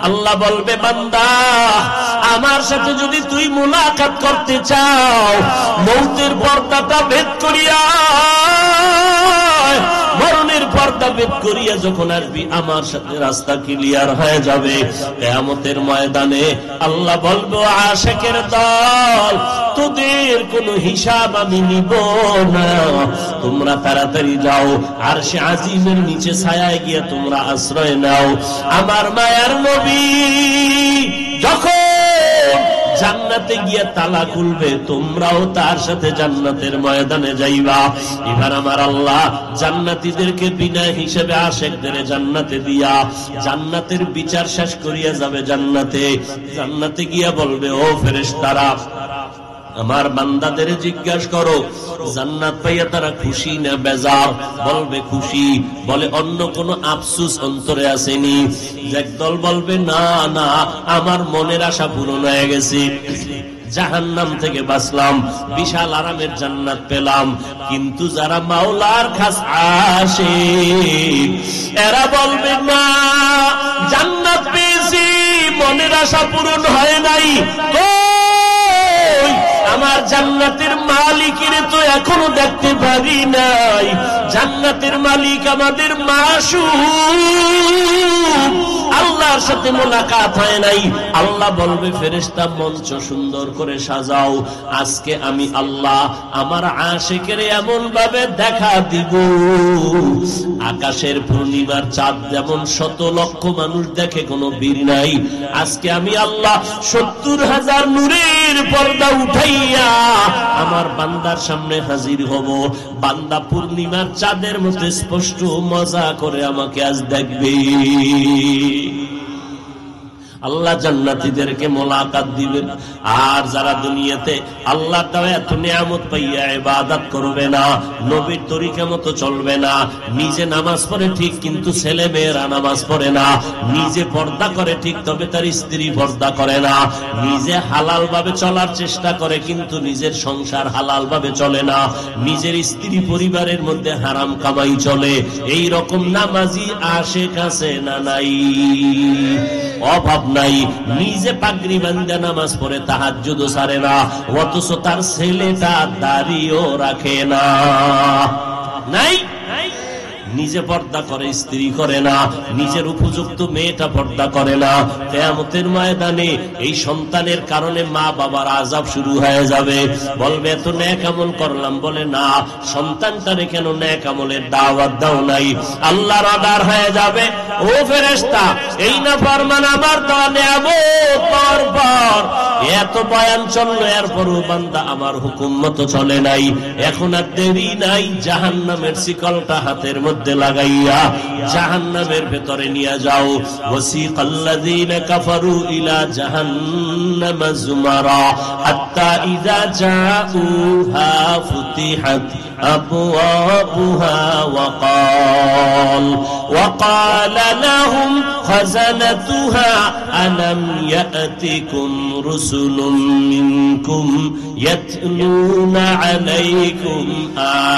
আল্লাহ বলবে, বান্দা আমার সাথে যদি তুই মুলাকাত করতে চাও, মৌতের পর্দাটা ভেদ করিয়া, মরণের পর্দা ভেদ করিয়া যখন আসবি, আমার সাথে রাস্তা ক্লিয়ার হয়ে যাবে। কিয়ামতের ময়দানে আল্লাহ বলবো, আশিকের দল, তোদের কোনো হিসাব আমি নিব না, তোমরা তাড়াতাড়ি যাও, আরশে আজিমের নিচে ছায়ায় গিয়ে তোমরা আশ্রয় নাও। আমার মায়ার নবী যখন জান্নাতে গিয়ে তালা খুলবে, তোমরাও তার সাথে জান্নাতের ময়দানে যাইবা। এবার আমার আল্লাহ জান্নাতীদেরকে বিনা হিসেবে আশিকদের জান্নাতে দিয়া জান্নাতের বিচার শেষ করিয়া যাবে। জান্নাতে গিয়া বলবে, ও ফেরেশতারা, আমার বান্দাদের জিজ্ঞাসা করো, জান্নাত পাইয়া তারা খুশি না বেজার? বলবে খুশি। বলে অন্য কোন আফসোস অন্তরে আসেনি? একদল বলবে না না, আমার মনের আশা পূরণ হয়ে গেছে, জাহান্নাম থেকে বাঁচলাম, বিশাল আরামের জান্নাত পেলাম। কিন্তু যারা মাওলার খাস আশিক, এরা বলবে না, জান্নাত পেয়েছি, মনের আশা পূরণ হয় নাই, আমার জান্নাতের মালিকের তো এখনো দেখতে পারি নাই, জান্নাতের মালিক আমাদের মাসুক, আল্লাহর সাথে মোলাকাত হয় নাই। আল্লাহ বলবে, ফেরেশতা মঞ্চ সুন্দর করে সাজাও, আজকে আমি আল্লাহ আমার আশিকের এমন ভাবে দেখা দিব, আকাশের পূর্ণিমার চাঁদ যেমন শত লক্ষ মানুষ দেখে কোনো বীর নাই, আজকে আমি আল্লাহ ৭০,০০০ নূরের পর্দা উঠাইয়া আমার বান্দার সামনে হাজির হব। বান্দা পূর্ণিমার চাঁদের মতো স্পষ্ট মজা করে আমাকে আজ দেখবে। আল্লাহ জান্নাতীদেরকে মোলাকাত দিবেন। আর যারা দুনিয়াতে আল্লাহ তাআলা এত নিয়ামত পাইয়া ইবাদত করবে না, নবীর তরিকা মতো চলবে না, নিজে নামাজ পড়ে ঠিক কিন্তু ছেলে মেয়েরা নামাজ পড়ে না, নিজে পর্দা করে ঠিক তবে তার স্ত্রী পর্দা করে না, নিজে হালাল ভাবে চলার চেষ্টা করে কিন্তু নিজের সংসার হালাল ভাবে চলে না, নিজের স্ত্রী পরিবারের মধ্যে হারাম কামাই চলে, এই রকম নামাজি আশিক আছে না নাই? অভাব নাই। নিজে পাগড়ি বাঁধা নামাজ পড়ে তাহাজ্জুদও ছাড়ে না, অথচ তার ছেলেটা দাড়িও রাখে না। নাই, নিজে পর্দা করে স্ত্রী করে না, নিজের উপযুক্ত মেয়েটা পর্দা করে না। কিয়ামতের ময়দানে এই সন্তানের কারণে মা বাবার আযাব শুরু হয়ে যাবে। বলবে এত নেক আমল করলাম, বলে না, সন্তানটারে কেন নেক আমলের দাওয়াত দাও নাই? আল্লাহর অর্ডার হয়ে যাবে, ও ফেরেশতা, এই না ফরমান আমার দেওয়া নিয়ামত পাওয়ার পর এত বয়ান চললো, এরপরও বান্দা আমার হুকুম মতো চলে নাই, এখন আর দেরি নাই, জাহান্নামের শিকলটা হাতের মধ্যে লাগাইয়া জাহান্নামের ভেতরে নিয়ে যাও। ওয়াসিকাল্লাযীনা কাফারু ইলা জাহান্নামা যুমারা হাত্তা ইযা জাউহা ফুতিহাত আবওয়াবুহা ওয়াকালা লাহুম খাযানাতুহা আলাম ইয়াতিকুম রুসুলুম মিনকুম ইয়াতলুনা আলাইকুম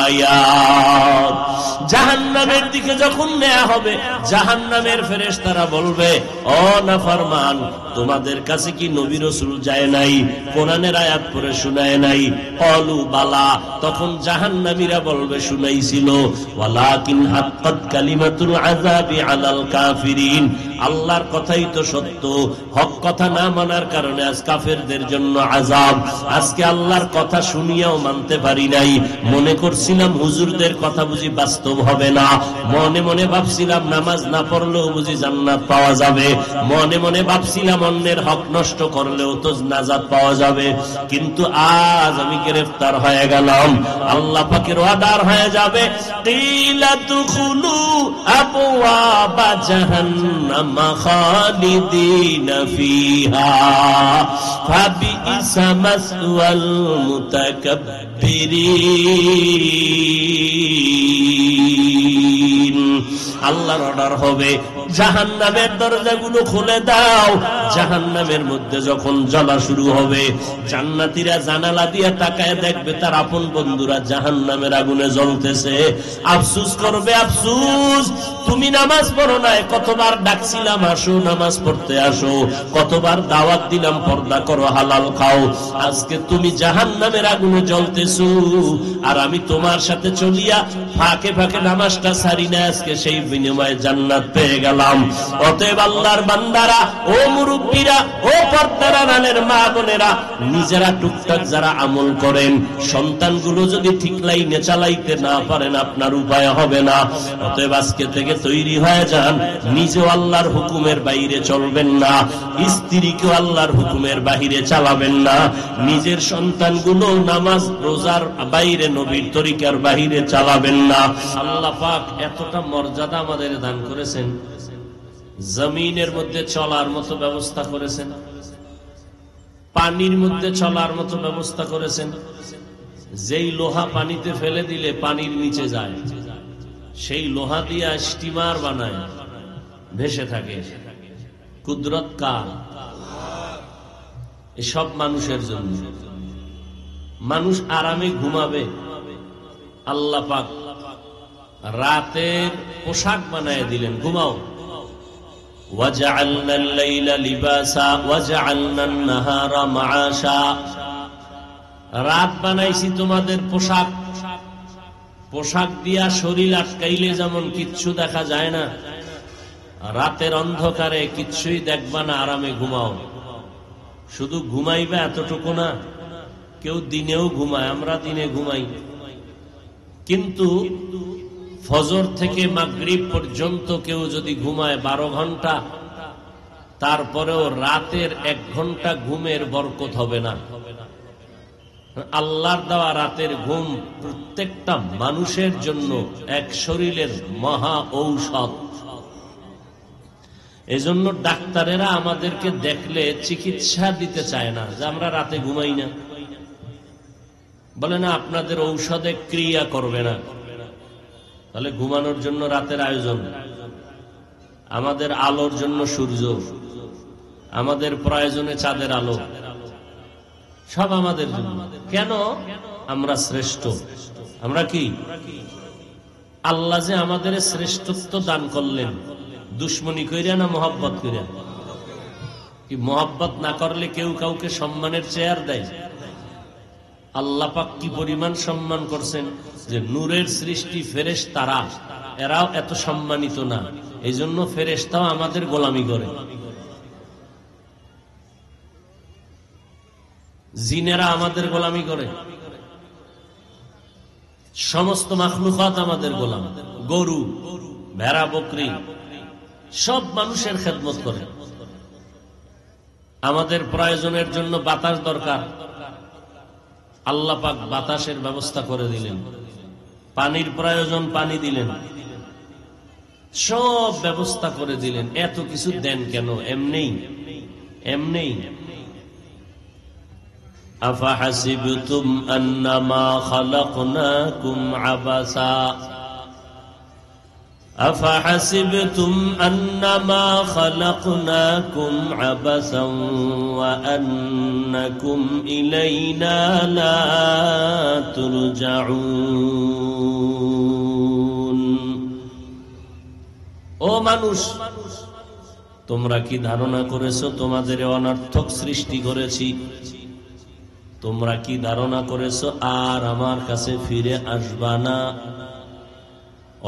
আয়াত। জাহান্নামের দিকে যখন নেওয়া হবে, জাহান্নামের ফেরেশতারা বলবে, ও নাফরমান, তোমাদের কাছে কি নবী রাসূল যায় নাই, কোরআনের আয়াত পড়ে শোনায় নাই? ক্বালু বালা, তখন জাহান্নামীরা বলবে, শুনাইছিল। ওয়ালাকিন হাক্কাত কালিমাতুল আযাবি আলাল কাফিরিন, আল্লাহর কথাই তো সত্য, হক কথা না মানার কারণে আজ কাফেরদের জন্য আযাব। আজকে আল্লাহর কথা শুনিয়াও মানতে পারি নাই, মনে করছিলাম হুজুরদের কথা বুঝি বাস্তব হবে না, মনে মনে ভাবছিলাম নামাজ না পড়লেও বুঝি জান্নাত পাওয়া যাবে, মনে মনে ভাবছিলাম অন্যের হক নষ্ট করলেও তো নাজাত পাওয়া যাবে, কিন্তু আজ আমি গ্রেফতার হয়ে গেলাম। আল্লাহ পাকের অর্ডার হয়ে যাবে, কিলা দুখুলু আবওয়াবা জাহান্নাম খালিদিনা ফিহা ফাবিইসা মাসওয়াল মুতাকাব্বিরিন। আল্লাহর অর্ডার হবে, জাহান্নামের দরজাগুলো খুলে দাও। জাহান্নামের মধ্যে যখন জ্বলা শুরু হবে, জান্নাতীরা জানালা দিয়ে তাকায় দেখবে তার আপন বন্ধুরা জাহান্নামের আগুনে জ্বলতেছে। আফসোস করবে, আফসোস, তুমি নামাজ পড়ো নাই, কতবার ডাকছিলাম আসো নামাজ পড়তে আসো, কতবার দাওয়াত দিলাম পর্দা করো, হালাল খাও, আজকে তুমি জাহান্নামের আগুনে জ্বলতেছো, আর আমি তোমার সাথে চলিয়া ফাঁকে ফাঁকে নামাজটা ছাড়ি না, আজকে সেই বিনিময়ে জান্নাত পেয়ে গেলাম। অতএব আল্লাহর বান্দারা, ও মুরব্বীরা, ও পর্দার আড়ালের মা বোনেরা, নিজেরা টুকটাক যারা আমল করেন, সন্তানগুলো যদি ঠিক লাইনে চালাইতে না পারেন আপনার উপায় হবে না। অতএব আজকে থেকে তৈরি হয়ে যান, নিজেও আল্লাহর হুকুমের বাইরে চলবেন না, স্ত্রীকেও আল্লাহর হুকুমের বাইরে চালাবেন না, নিজের সন্তানগুলো নামাজ রোজার বাইরে, নবীর তরিকার বাইরে চালাবেন না। আল্লাহ পাক এতটা মর্যাদা আমাদের দান করেছেন, জমিনের মধ্যে চলার মতো ব্যবস্থা করেছেন, পানির মধ্যে চলার মতো ব্যবস্থা করেছেন। যেই লোহা পানিতে ফেলে দিলে পানির নিচে যায়, সেই লোহা দিয়ে স্টিমার বানায়, ভেসে থাকে। কুদরত কার? এসব মানুষের জন্য। মানুষ আরামে ঘুমাবে, আল্লাহ পাক রাতের পোশাক বানায় দিলেন, ঘুমাও। وَجَعَلْنَا اللَّيْلَ لِبَاسًا وَجَعَلْنَا النَّهَارَ مَعَاشًا। রাত বানাইছি তোমাদের পোশাক। পোশাক দিয়া শরীর আটকাইলে যেমন কিচ্ছু দেখা যায় না, রাতের অন্ধকারে কিচ্ছুই দেখবা না, আরামে ঘুমাও। শুধু ঘুমাইবা এতটুকু না, কেউ দিনেও ঘুমায়, আমরা দিনে ঘুমাই, কিন্তু ফজর থেকে মাগরিব পর্যন্ত কেউ যদি ঘুমায় 12 ঘন্টা, তারপরেও রাতের 1 ঘন্টা ঘুমের বরকত হবে না। আল্লাহর দেওয়া রাতের ঘুম প্রত্যেকটা মানুষের জন্য এক শরীরের মহা ঔষধ। এজন্য ডাক্তারেরা আমাদেরকে দেখলে চিকিৎসা দিতে চায় না, যে আমরা রাতে ঘুমাই না, বলে না আপনাদের ঔষধে ক্রিয়া করবে না। তাহলে ঘুমানোর জন্য রাতের আয়োজন, আমাদের আলোর জন্য সূর্য, আমাদের প্রয়োজনে চাঁদের আলো, সব আমাদের জন্য। কেন? আমরা শ্রেষ্ঠ। আমরা কি? আল্লাহ যে আমাদের শ্রেষ্ঠত্ব দান করলেন, দুশ্মনী কইরা না মহব্বত কইরা? কি মহব্বত না করলে কেউ কাউকে সম্মানের চেয়ার দেয়? আল্লাহ পাক কি পরিমাণ সম্মান করছেন, যে নূরের সৃষ্টি ফেরেশতারা, এরাও এত সম্মানিত না, এই জন্য ফেরেশতাও আমাদের গোলামি করে। জিনেরা আমাদের গোলামি করে, সমস্ত মাখলুকাত আমাদের গোলাম। গরু, ভেড়া, বকরি সব মানুষের খেদমত করে। আমাদের প্রয়োজনের জন্য বাতাস দরকার, আল্লাহ পাক বাতাসের ব্যবস্থা করে দিলেন। পানির প্রয়োজন, পানি দিলেন, সব ব্যবস্থা করে দিলেন। এত কিছু দেন কেন? এমনি এমনি। আফাহাসিবতুম আন্নামা খালাকনাকুম আবাসা أفحسبتم أنما خلقناكم عبثا وأنكم إلينا لا ترجعون। ও মানুষ, তোমরা কি ধারণা করেছো তোমাদের অনর্থক সৃষ্টি করেছি? তোমরা কি ধারণা করেছো আর আমার কাছে ফিরে আসবা না?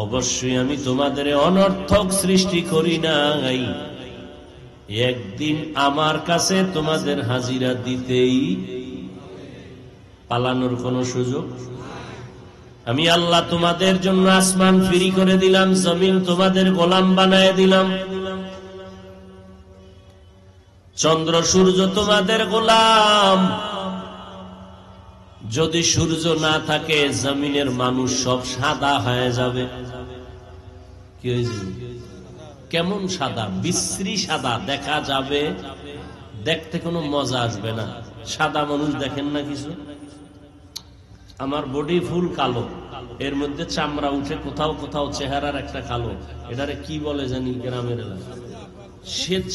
অবশ্যই আমি তোমাদের অনর্থক সৃষ্টি করি নাই, একদিন আমার কাছে তোমাদের হাজিরা দিতেই, পালানোর কোনো সুযোগ। আমি আল্লাহ তোমাদের জন্য আসমান ফ্রি করে দিলাম, জমিন তোমাদের গোলাম বানায় দিলাম, চন্দ্র সূর্য তোমাদের গোলাম। যদি সূর্য না থাকে জমিনের মানুষ সব সাদা হয়ে যাবে। কি হয়েছে? কেমন সাদা? বিশ্রী সাদা দেখা যাবে, দেখতে কোনো মজা আসবে না। সাদা মানুষ দেখেন না কিছু? আমার বডি ফুল কালো, এর মধ্যে চামড়া উঠে কোথাও কোথাও চেহারার একটা কালো, এটারে কি বলে জানি গ্রামের এলাকা,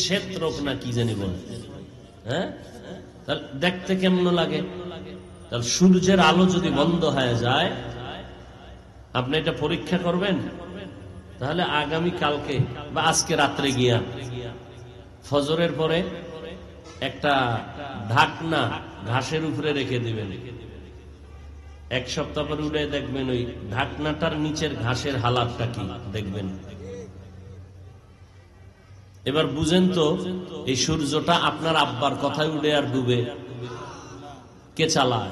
শ্বেত রোগ না কি জানি বলে। হ্যাঁ, তাহলে দেখতে কেমন লাগে? তাহলে সূর্যের আলো যদি বন্ধ হয়ে যায়, আপনি এটা পরীক্ষা করবেন, তাহলে আগামী কালকে বা আজকে রাত্রে গিয়া ফজরের পরে একটা ঢাকনা ঘাসের উপরে রেখে দিবেন। এক সপ্তাহ পরে উঠে দেখবেন ওই ঢাকনাটার নিচের ঘাসের হালাতটা কি দেখবেন। এবার বুঝেন তো, এই সূর্যটা আপনার আব্বার কথায় উঠে আর ডুবে, কে চালায়?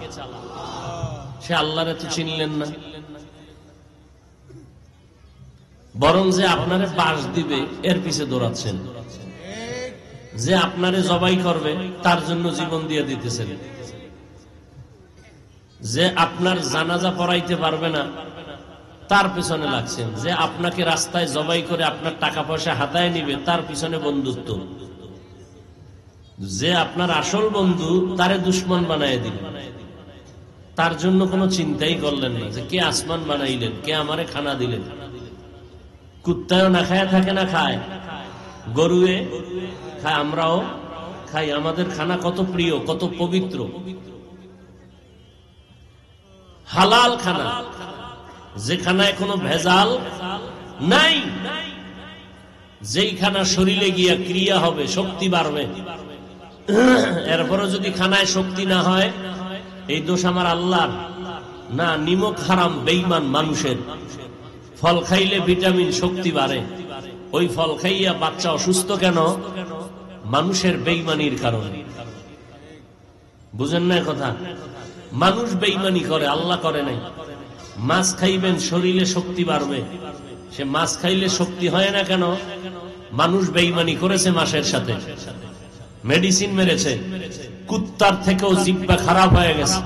সে আল্লাহরে তো চিনলেন না, বরং যে আপনারে বাস দিবে এর পিছে দৌড়াচ্ছেন, যে আপনারে জবাই করবে তার জন্য জীবন দিয়ে দিতেছেন, যে আপনার জানাজা পড়াইতে পারবে না তার পিছনে লাগছেন, যে আপনাকে রাস্তায় জবাই করে আপনার টাকা পয়সা হাতায় নিবে তার পিছনে বন্ধুত্ব, যে আপনার আসল বন্ধু তারে দুশ্মন বানায় দিবে, তার জন্য কোনো চিন্তাই করলেন না যে কে আসমান বানাইলেন, কে আমারে খানা দিলেন। কুত্তায়ও না খায় থাকে না খায়, গরুয়ে খায়, আমরাও খাই। আমাদের খানা কত প্রিয়, কত পবিত্র, হালাল খানা, যে খানায় কোনো ভেজাল নাই, যেই খানা শরীরে গিয়া ক্রিয়া হবে, শক্তি বাড়বে। এরপরে যদি খানায় শক্তি না হয়, এই দোষ আমার আল্লাহর না, নিমক হারাম বেঈমান মানুষের। ফল খাইলে ভিটামিন শক্তি বাড়ে, ওই ফল খাইয়া বাচ্চা অসুস্থ কেন? মানুষের বেঈমানির কারণে। বুঝেন না কথা? মানুষ বেঈমানি করে, আল্লাহ করে নাই। মাছ খাইবেন শরীরে শক্তি বাড়বে, সে মাছ খাইলে শক্তি হয় না কেন? মানুষ বেঈমানি করেছে মাছের সাথে, মেডিসিন মেরেছে, কুত্তার থেকেও জিহ্বা খারাপ হয়ে গেছে।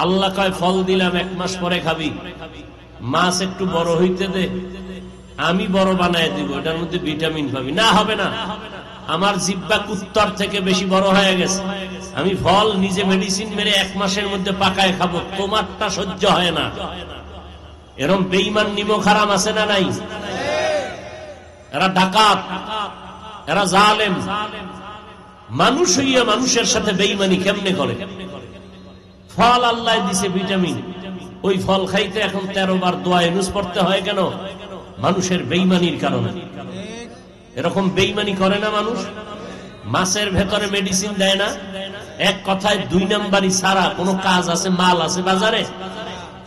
আল্লাহ কয় ফল দিলাম 1 মাস পরে খাবি, মাছ একটু বড় হইতে দে, আমি বড় বানায় দিব, এটার মধ্যে ভিটামিন পাবি। না, হবে না, আমার জিহ্বা কুত্তার থেকে বেশি বড় হয়ে গেছে, আমি ফল নিজে মেডিসিন মেরে 1 মাসের মধ্যে পাকায় খাবো, তোমারটা সহ্য হয় না। এরকম বেঈমান নিমক হারাম আছে না নাই? এরা ডাকাত, এরা জালেম। মানুষ হইয়া মানুষের সাথে বেঈমানি কেমনে করে? ফল আল্লাহ দিছে ভিটামিন, ওই ফল খাইতে এখন 13 বার দোয়া ইউনুস পড়তে হয় কেন? মানুষের বেঈমানির কারণে। এরকম বেঈমানি করে না মানুষ? মাছের ভেতরে মেডিসিন দেয় না? এক কথায় 2 নাম্বারই সারা কোন কাজ আছে, মাল আছে বাজারে,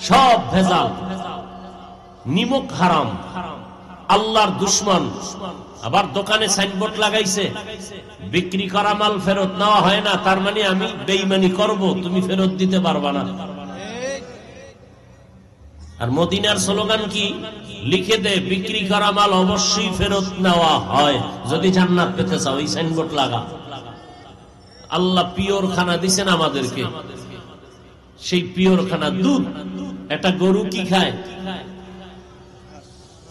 সব ভেজাল, নিমক হারাম, আল্লাহর দুশ্মন। আবার দোকানে সাইনবোর্ড লাগাইছে, বিক্রি করা মাল ফেরত নেওয়া হয় না, তার মানে আমি বেঈমানি করব, তুমি ফেরত দিতে পারবা না। আর মদিনার স্লোগান কি? লিখে দে, বিক্রি করা মাল অবশ্যই ফেরত নেওয়া হয় যদি জান্নাত পেতে চাও, এই সাইনবোর্ড লাগা। আল্লাহ পিওর খানা দিছেন আমাদেরকে, সেই পিওর খানা দুধ। একটা গরু কি খায়?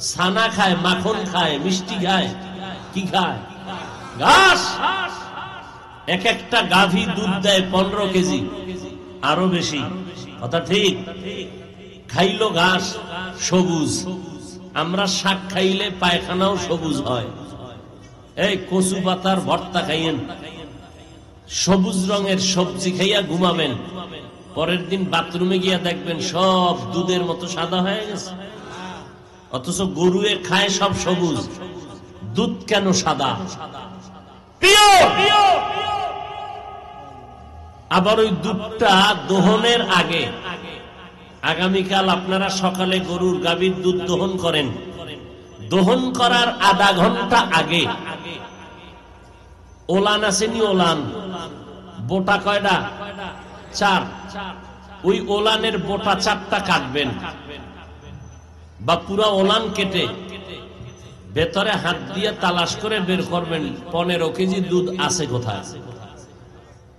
ছানা খায়, মাখন খায়, মিষ্টি খায়, কি খায়? ঘাস। এক একটা গাভী দুধ দেয় 15 কেজি, আরো বেশি, কথা ঠিক? খাইলো ঘাস, সবুজ। আমরা শাক খাইলে পায়খানাও সবুজ হয়। এই কচু পাতার ভর্তা খাইয়েন, সবুজ রঙের সবজি খাইয়া ঘুমাবেন, পরের দিন বাথরুমে গিয়া দেখবেন সব দুধের মতো সাদা হয়ে গেছে। অথচ গরুয়ে খায় সব সবুজ, দুধ কেন সাদা? আবার ওই দুধটা দহনের আগে, আগামীকাল আপনারা সকালে গরুর গাভীর দুধ দহন করেন, দহন করার আধা ঘন্টা আগে ওলান আসেনি, ওলান বোটা কয়টা? 4। ওই ওলানের বোটা 4টা কাটবেন, বা পুরা ওলান কেটে ভেতরে হাত দিয়ে তালাশ করে বের করবেন 15 কেজি দুধ আছে কোথায়।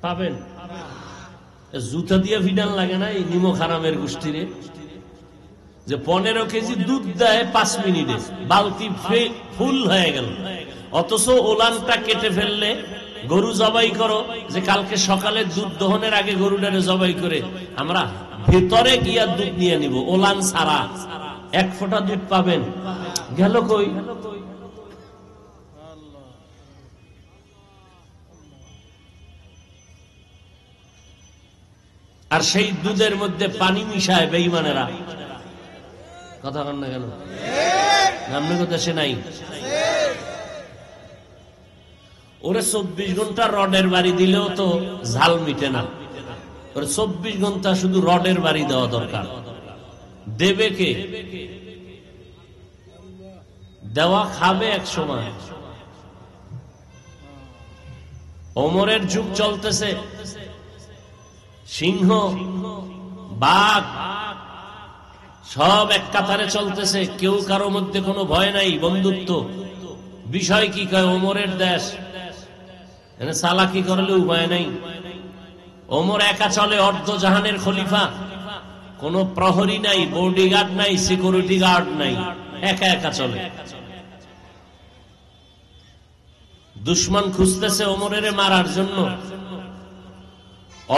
পাবেন? জুতা দিয়ে ভিডান লাগে না এই নিমক হারামের গোষ্ঠীরে, যে 15 কেজি দুধ দেয় 5 মিনিটে, বালতি ফুল হয়ে গেল। অথচ ওলানটা কেটে ফেললে গরু জবাই করো, যে কালকে সকালে দুধ দহনের আগে গরুটারে জবাই করে আমরা ভিতরে গিয়া দুধ নিয়ে নিব, ওলান ছাড়া এক ফোঁটা দুধ পাবেন, গেল কই? আর সেই দুধের মধ্যে পানি মিশায় বেঈমানেরা। কথা কন না কেন? নামনে কথা সে নাই। ওরে 24 ঘন্টা রডের বাড়ি দিলেও তো ঝাল মিটে না, ওরে 24 ঘন্টা শুধু রডের বাড়ি দেওয়া দরকার। দেবে কে? দেওয়া খাবে এক সময়। ওমরের যুগ চলতেছে, সিংহ বাঘ সব এক কাতারে চলতেছে, কেউ কারো মধ্যে কোনো ভয় নাই, বন্ধুত্ব। বিষয় কি কয়? ওমরের দেশ, এনে চালাকি করলে উপায় নাই। ওমর একা চলে, অর্ধ জাহানের খলিফা, কোন প্রহরী নাই, বডিগার্ড নাই, সিকিউরিটি গার্ড নাই, একা একা চলে। দুশ্মন খুঁজতেছে ওমরের মারার জন্য,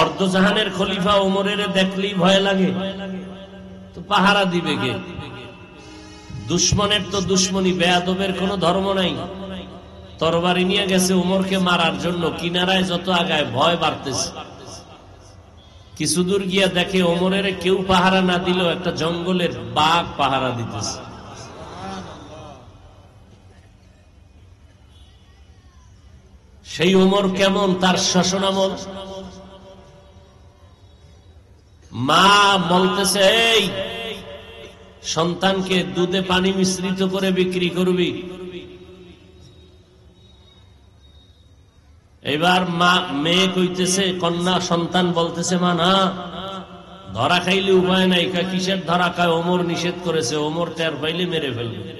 অর্ধ জাহানের খলিফা ওমরের দেখলেই ভয় লাগে, তো পাহারা দিবে কে? দুশ্মনের তো দুশ্মনী, বেয়াদবের কোনো ধর্ম নাই। তরবারি নিয়ে গেছে ওমরকে মারার জন্য, কিনারায় যত আগায় ভয় বাড়তেছে। কিছু দূর গিয়া দেখে ওমরের কেউ পাহারা না দিলেও একটা জঙ্গলের বাঘ পাহারা দিতেছে। সেই ওমর কেমন? তার শাসনামল। মা বলতেছে, এই সন্তানকে দুধে পানি মিশ্রিত করে বিক্রি করবি। এবার মা, মেয়ে কইতেছে, কন্যা সন্তান বলতেছে, মা না, ধরা খাইলে উপায় নাই। কিসের ধরা? খায় ওমর নিষেধ করেছে, ওমর টের পাইলে মেরে ফেলবে।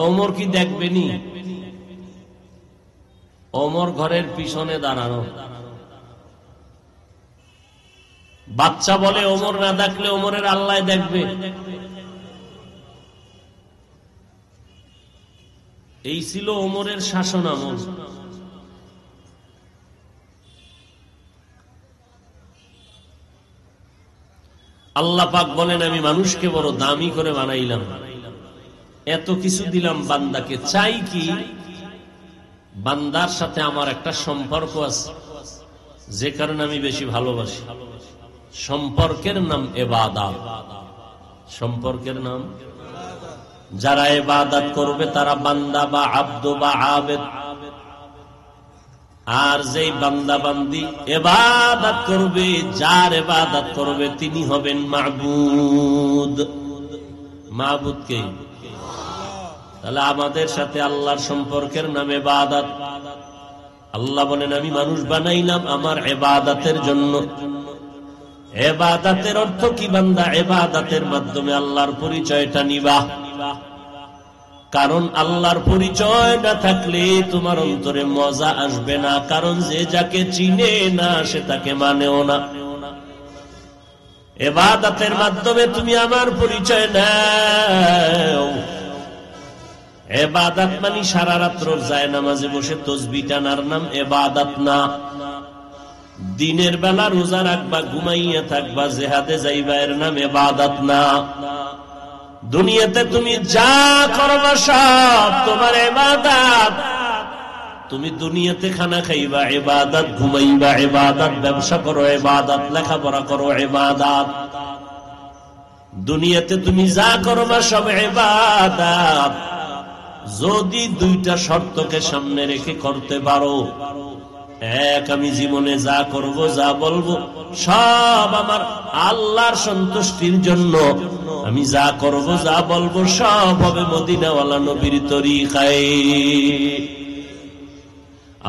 ওমর কি দেখবেনি? ওমর ঘরের পিছনে দাঁড়ানো। বাচ্চা বলে ওমর না দেখলে ওমরের আল্লাহ দেখবে। এই ছিল ওমরের শাসন আমল। আল্লাহ পাক বলেন, আমি মানুষকে বড় দামি করে বানাইলাম, এত কিছু দিলাম বান্দাকে, চাই কি? বান্দার সাথে আমার একটা সম্পর্ক আছে, যে কারণে আমি বেশি ভালোবাসি। সম্পর্কের নাম ইবাদত। সম্পর্কের নাম, যারা ইবাদত করবে তারা বান্দা বা আব্দ বা আবেদ। আর যেই বান্দা বান্দি ইবাদত করবে, যার ইবাদত করবে, তিনি হবেন মাবুদ। মাবুদ কে? তাহলে আমাদের সাথে আল্লাহর সম্পর্কের নাম ইবাদত। আল্লাহ বলেন, আমি মানুষ বানাইলাম আমার ইবাদতের জন্য। ইবাদতের অর্থ কি? বান্দা ইবাদতের মাধ্যমে আল্লাহর পরিচয়টা নিবা। কারণ আল্লাহর পরিচয় না থাকলে তোমার অন্তরে মজা আসবে না, কারণ যে যাকে চিনে না সে তাকে মানেও না। ইবাদতের মাধ্যমে তুমি আমার পরিচয় নাও। ইবাদত মানে সারা রাত্র যায় নামাজে বসে তাসবিহ টানার নাম ইবাদত না। দিনের বেলা রোজা রাখবা, ঘুমাইয়া থাকবা, জিহাদে যাইবা, এর নাম ইবাদত না। দুনিয়াতে তুমি যা করবা সব তোমার ইবাদত। তুমি দুনিয়াতে খানা খাইবা ইবাদত, ঘুমাইবা ইবাদত, ব্যবসা করো ইবাদত, লেখাপড়া করো ইবাদত। দুনিয়াতে তুমি যা করবা সব ইবাদত, যদি দুইটা শর্তকে সামনে রেখে করতে পারো। এক, আমি জীবনে যা করব, যা বলবো সব আমার আল্লাহর সন্তুষ্টির জন্য। আমি যা করব, যা বলবো সব হবে মদিনাওয়ালা নবীর তরিকায়।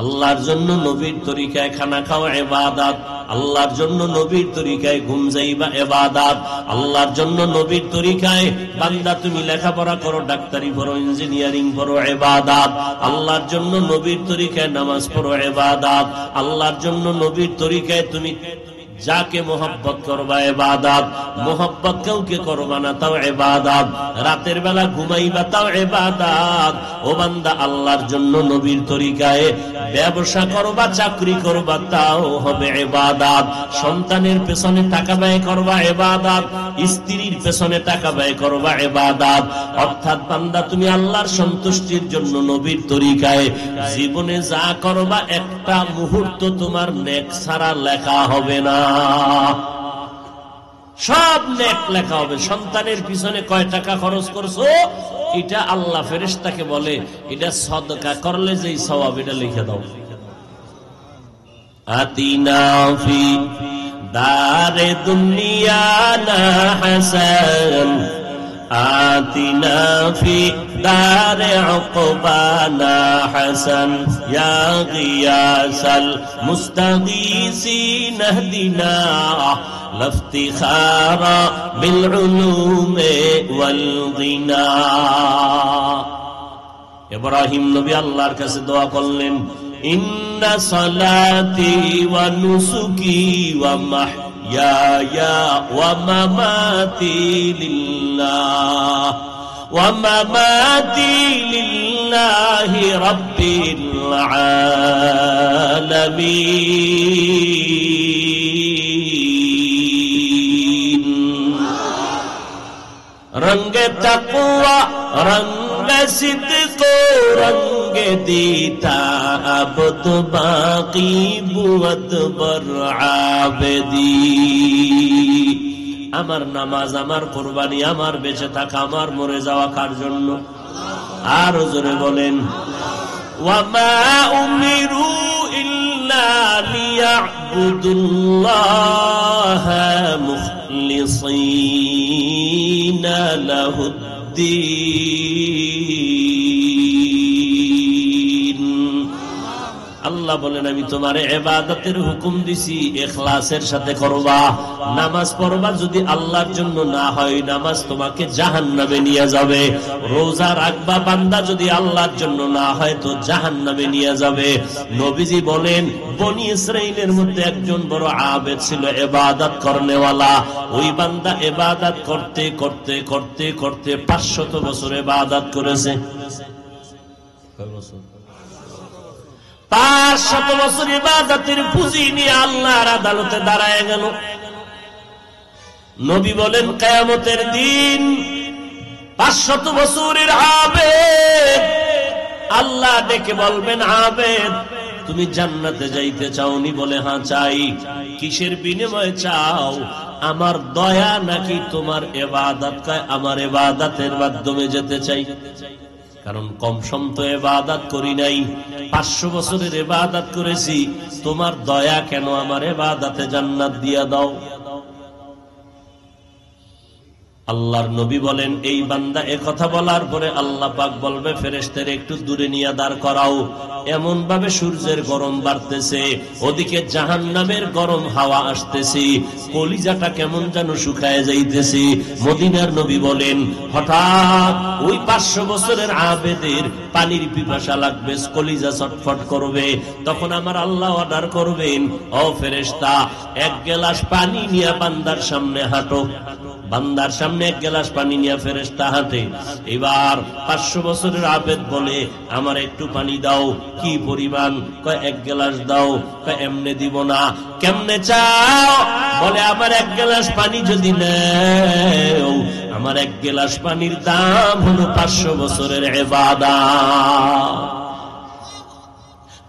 আল্লাহর জন্য নবীর তরিকায় খানা খাওয়া ইবাদত, আল্লাহর জন্য নবীর তরিকায় ঘুম যাইবা ইবাদত, আল্লাহর জন্য নবীর তরিকায় বান্দা তুমি লেখাপড়া করো, ডাক্তারি পড়ো, ইঞ্জিনিয়ারিং পড়ো ইবাদত, আল্লাহর জন্য নবীর তরিকায় নামাজ পড়ো ইবাদত, আল্লাহর জন্য নবীর তরিকায় তুমি যাকে মোহাব্বত করবা ইবাদত, মোহাব্বত কাউকে করবা না তাও ইবাদত, রাতের বেলা ঘুমাইবা তাও ইবাদত। ও বান্দা, আল্লাহর জন্য নবীর তরিকায় ব্যবসা করবা, চাকরি করবা তাও হবে ইবাদত। সন্তানের পেছনে টাকা ব্যয় করবা ইবাদত, স্ত্রীর পেছনে টাকা ব্যয় করবা ইবাদত। অর্থাৎ বান্দা, তুমি আল্লাহর সন্তুষ্টির জন্য নবীর তরিকায় জীবনে যা করবা একটা মুহূর্ত তোমার নেক ছাড়া লেখা হবে না, সব নেক লেখা হবে। সন্তানের পিছনে কয় টাকা খরচ করছো এটা আল্লাহ ফেরেশতাকে বলে এটা সদকা করলে যেই সওয়াব এটা লিখে দাও। আতিনা ফি দারে দুনিয়া না হাসান, আতিনা ফি দারে উকবানা হাসান, ইয়া গিয়াসাল মুস্তাগীসিন ইহদিনা লাফতিখারা বিল উলুমে ওয়াল গিনা। ইব্রাহিম নবী আল্লাহর কাছে দোয়া করলেন, ইন্না সালাতি ওয়া নুসুকি ওয়া মাহইয়ায়া ওয়া মামাতি লিল্লাহ ওয়া মামাতি লিল্লাহি রাব্বিল আলামিন। রঙ্গে তাকওয়া রঙ্গে সিদক রঙ্গে দিতা আবদ বাকি বুয়ত বর আবেদি। আমার নামাজ, আমার কুরবানি, আমার বেঁচে থাকা, আমার মরে যাওয়া কার জন্য? আর জোরে বলেন, ওয়ামা উমিরু ইল্লা লিয়াবুদুল্লাহা মুখলিসিনা লাহুদ্দীন। আল্লাহ বলেন, আমি তোমারে ইবাদতের হুকুম দিছি, ইখলাসের সাথে করবা। নামাজ পড়বা যদি আল্লাহর জন্য না হয়, নামাজ তোমাকে জাহান্নামে নিয়ে যাবে। রোজা রাখবা বান্দা যদি আল্লাহর জন্য না হয় তো জাহান্নামে নিয়ে যাবে। নবীজি বলেন, বনি ইসরাইলের মধ্যে একজন বড় আবেদ ছিল, ইবাদত করনেওয়ালা। ওই বান্দা ইবাদত করতে করতে করতে করতে 500 বছর ইবাদত করেছে। কয় বছর? 500 বছর ইবাদতের পুঁজি নিয়ে আল্লাহর আদালতে দাঁড়ায় গেল। নবী বলেন, কিয়ামতের দিন 500 বছরের আবেদ আল্লাহ ডেকে বলবেন, আবেদ তুমি জান্নাতে যাইতে চাওনি? বলে হ্যাঁ চাই। কিসের বিনিময়ে চাও? আমার দয়া নাকি তোমার ইবাদত? কয় আমার ইবাদতের মাধ্যমে যেতে চাই। কারণ কম সম তো ইবাদত করি নাই, 500 বছরের ইবাদত করেছি। তোমার দয়া কেন? আমার ইবাদতে জান্নাত দিয়া দাও। আল্লাহর নবী বলেন, এই বান্দা একথা বলার পরে আল্লাহ পাক বলবে, ফেরেশতারে একটু দূরে নিয়ে দাঁড় করাও। এমন ভাবে সূর্যের গরম বাড়তেছে, ওদিকে জাহান্নামের গরম হাওয়া আসতেছে, কলিজাটা কেমন যেন শুকায় যাইতেছে। মদিনার নবী বলেন, হঠাৎ ওই 500 বছরের আবেদের পানির পিপাসা লাগবে, কলিজা ছটফট করবে। তখন আমার আল্লাহ অর্ডার করবেন, ও ফেরেশতা, 1 গ্লাস পানি নিয়ে বান্দার সামনে হাঁটো। বান্দার সামনে 1 গ্লাস পানি নিয়ে ফেরেশতা হাঁটে। এবার 500 বছরের আবেদ বলে, আমার একটু পানি দাও। কি পরিমাণ? কয় 1 গ্লাস দাও। কয় এমনে দিব না। কেমনে চাও? বলে আমার 1 গ্লাস পানি যদি নেও, আমার 1 গ্লাস পানির দাম হলো 500 বছরের ইবাদত।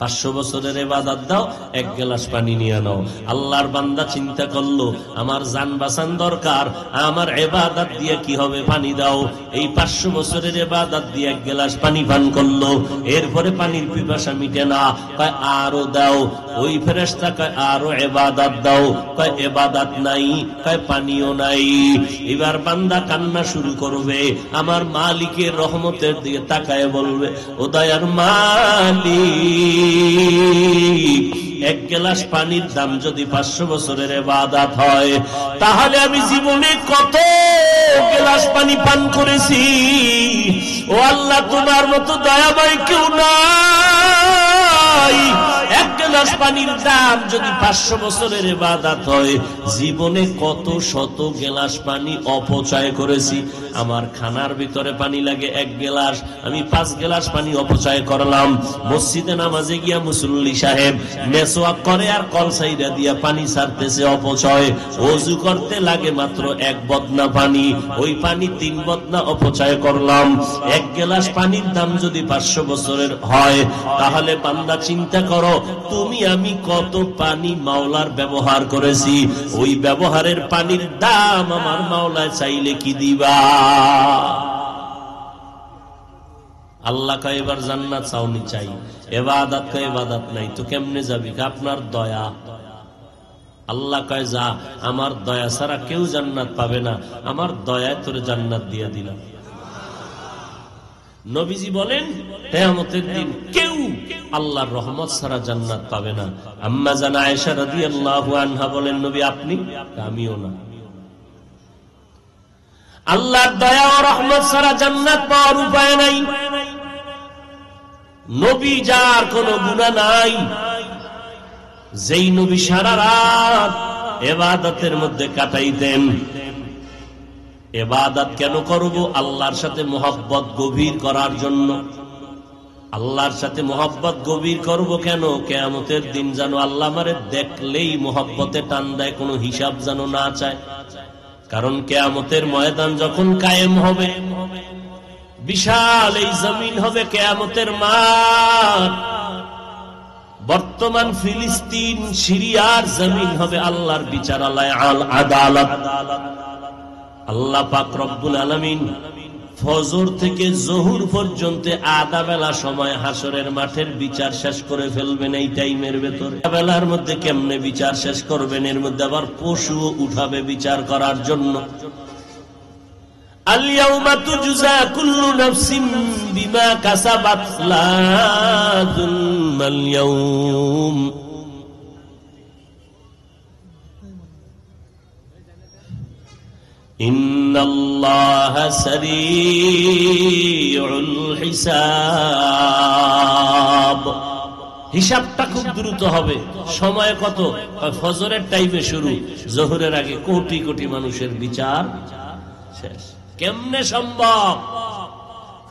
500 বছরের ইবাদত দাও, 1 গ্লাস পানি নিয়ে নাও। আল্লাহর বান্দা চিন্তা করলো, আমার জান বাঁচান দরকার, আমার ইবাদত দিয়ে কি হবে? পানি দাও। এই 500 বছরের ইবাদত দিয়ে 1 গ্লাস পানি পান করলো। এরপরে পানির পিপাসা মিটে না, কয় আরো দাও। ওই ফেরেশতা কয় আরো ইবাদত দাও। কয় ইবাদত নাই, কয় পানিও নাই। এবার বান্দা কান্না শুরু করবে, আমার মালিকের রহমতের দিকে তাকায় বলবে, ও দয়ার মালিক, 1 গ্লাস পানির দাম যদি 500 বছরের ইবাদত হয়, তাহলে আমি জীবনে কত গ্লাস পানি পান করেছি। ও আল্লাহ, তোমার মতো দয়াময় কেউ নাই। 1 গ্লাস গ্লাস পানির দাম যদি 500 বছরের ইবাদত হয়, জীবনে কত শত গ্লাস পানি অপচয় করেছি। আমার খানার ভিতরে পানি লাগে 1 গ্লাস, আমি 5 গ্লাস পানি অপচয় করলাম। মসজিদে নামাজে গিয়া মুসল্লি সাহেব মেসওয়াক করে আর কলসাইরা দিয়া পানি ছাড়তেছে, অপচয়। ওযু করতে লাগে মাত্র 1 বদনা পানি, ওই পানি 3 বদনা অপচয় করলাম। 1 গ্লাস পানির দাম যদি 500 বছরের হয়, তাহলে বান্দা চিন্তা করো, তুমি আমি কত পানি মাওলার ব্যবহার করেছি। ওই ব্যবহারের পানির দাম আমার মাওলায় চাইলে কি দিবা? আল্লাহ কয় এবার জান্নাত চাওনি, চাই। ইবাদত কয় ইবাদত নাই, তো কেমনে যাবি? আপনার দয়া। আল্লাহ কয় যা, আমার দয়া ছাড়া কেউ জান্নাত পাবে না, আমার দয়ায় তোরে জান্নাত দিয়ে দিলাম। নবীজি বলেন কিয়ামতের দিন কেউ আল্লাহর রহমত ছাড়া জান্নাত পাবে না। আম্মা জান আয়েশা রাদিয়াল্লাহু আনহা বলেন, নবী আপনি? আমিও না। আল্লাহর দয়া ও রহমত ছাড়া জান্নাত পাওয়ার উপায় নাই। নবী যার কোনো গুনাহ নাই, যেই নবী সারা রাত ইবাদতের মধ্যে কাটাইতেন। ইবাদত কেন করব? আল্লাহর সাথে মহব্বত গভীর করার জন্য। আল্লাহর সাথে মহব্বত গভীর করব কেন? কিয়ামতের দিন যেন আল্লাহ আমারে দেখলেই মহব্বতে টান দেয়, কোনো হিসাব যেন না চায়। কারণ কিয়ামতের ময়দান যখন কায়েম হবে, বিশাল এই জমিন হবে কিয়ামতের মাঠ। বর্তমান ফিলিস্তিন সিরিয়ার জমিন হবে আল্লাহর বিচারালয়, আদালত। আল্লাহ পাক রব্বুল আলামিন ফজর থেকে জোহর পর্যন্ত আধা বেলা সময় হাসরের মাঠের বিচার শেষ করে ফেলবেন। এই টাইমের ভেতরে বেলার মধ্যে কেমনে বিচার শেষ করবেন? এর মধ্যে আবার পশুও উঠাবে বিচার করার জন্য। আল ইয়াউমা তুজজা কুল্লু নাফসিন বিমা কাসাবাত লা যুলমাল ইয়াউম। ইন্নাল্লাহা সারিউল হিসাব। হিসাবটা খুব দ্রুত হবে। সময় কত? ফজরের টাইমে শুরু, জোহরের আগে কোটি কোটি মানুষের বিচার শেষ। কেমনে সম্ভব?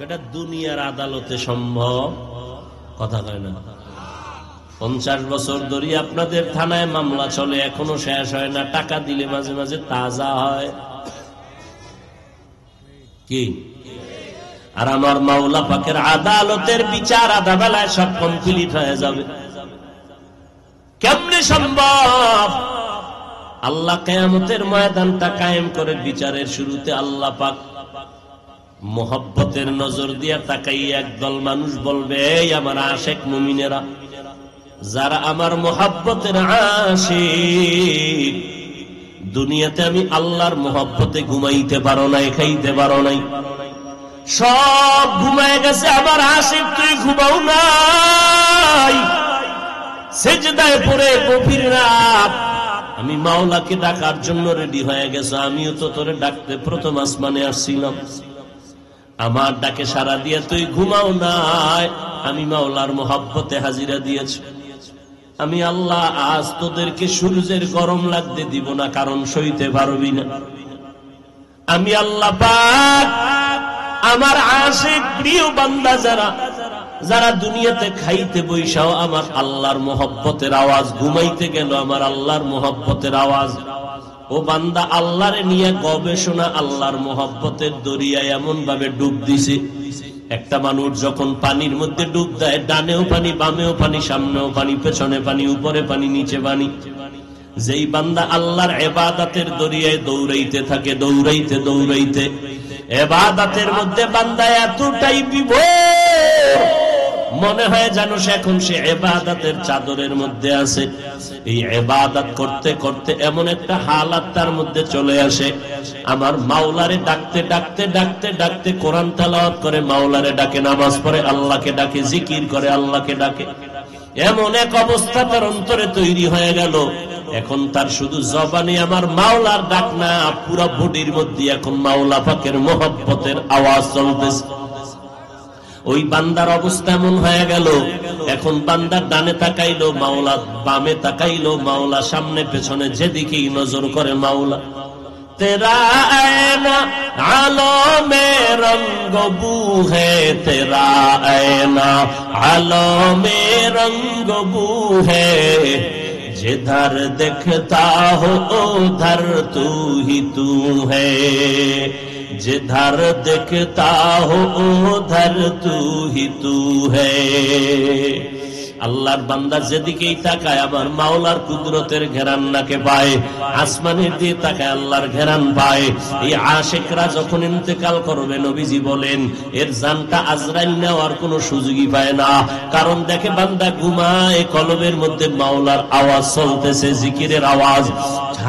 এটা দুনিয়ার আদালতে সম্ভব, কথা কয় না। 50 বছর ধরে আপনাদের থানায় মামলা চলে, এখনো শেষ হয় না। টাকা দিলে মাঝে মাঝে তাজা হয় কি? আর আমার মাওলা পাকের আদালতের বিচার আধা বেলায় সব কমপ্লিট হয়ে যাবে। কেমনে সম্ভব? আল্লাহ কিয়ামতের ময়দানটা কায়েম করে বিচারের শুরুতে আল্লাহ পাক মোহব্বতের নজর দিয়া তাকাইয়া একদল মানুষ বলবে, এই আমার আশিক মুমিনেরা, যারা আমার মোহব্বতের আশিক, দুনিয়াতে আমি আল্লাহর মোহব্বতে ঘুমাইতে পারো নাই, খাইতে পারো নাই, সব ঘুমায় গেছে। আমার আশিক তুই ঘুমাও নাই, সেজদায় পড়ে গভীর রাত আমি মাওলাকে ডাকার জন্য রেডি হয়ে গেছে। আমিও তো তোরে ডাকতে প্রথম আসমানে আসছিলাম, আমার ডাকে সাড়া দিয়ে তুই ঘুমাও নাই। আমি মাওলার মোহব্বতে হাজিরা দিয়েছি। আমি আল্লাহ আজ তোদেরকে সূর্যের গরম লাগতে দিব না, কারণ সইতে পারবি না। আমি আল্লাহ পাক আমার আশিক প্রিয় বান্দা যারা দুনিয়াতে খাইতে বৈশাও আমার আল্লাহর মোহব্বতের আওয়াজ, ঘুমাইতে গেল আমার আল্লাহর মোহব্বতের আওয়াজ। ও বান্দা, আল্লাহরে নিয়ে গবেষণা, আল্লাহর মোহব্বতের দরিয়ায় এমন ভাবে ডুব দিছে। একটা মানুষ যখন পানির মধ্যে ডুব দেয়, ডানেও পানি, বামেও পানি, সামনেও পানি, পেছনে পানি, উপরে পানি, নিচে পানি। যেই বান্দা আল্লাহর ইবাদতের দরিয়ায় দৌড়াইতে থাকে, দৌড়াইতে দৌড়াইতে ইবাদতের মধ্যে বান্দা এতটাই বিভোর, মনে হয় যেন এখন সে ইবাদতের চাদরের মধ্যে আছে। এই ইবাদত করতে করতে এমন একটা হালাত তার মধ্যে চলে আসে, আমার মাওলারে ডাকতে ডাকতে ডাকতে ডাকতে কোরআন তেলাওয়াত করে, মাওলারে ডাকে, নামাজ পড়ে আল্লাহকে ডাকে, জিকির করে আল্লাহকে ডাকে। এমন এক অবস্থা তার অন্তরে তৈরি হয়ে গেল, এখন তার শুধু জবানে আমার মাওলার ডাক না, পুরো বডির মধ্যে এখন মাওলা পাকের মোহব্বতের আওয়াজ চলতেছে। ওই বান্দার অবস্থা এমন হয়ে গেল, এখন বান্দার ডানে তাকাইলো মাওলা, বামে তাকাইলো মাওলা, সামনে পেছনে যেদিকেই নজর করে মাওলা। তেরা আয়না আলো মে রঙ্গ বু হে, তেরা আয়না আলো মে রঙ্গ বু হে, जिधर देखता हो उधर तू ही तू है, जिधर देखता हो उधर तू ही तू है। আল্লাহর বান্দা যেদিকেই তাকায় আমার মাওলার কুদরতের ঘেরান নাকে পায়, আসমানের দিয়ে তাকায় আল্লাহর ঘেরান পায়। এই আশিকরা যখন ইন্তেকাল করবে নবীজি বলেন এর জানটা আজরাইল নেওয়ার কোনো সুযোগই পায় না, কারণ দেখে বান্দা ঘুমায়, কলবের মধ্যে মাওলার আওয়াজ চলতেছে, জিকিরের আওয়াজ।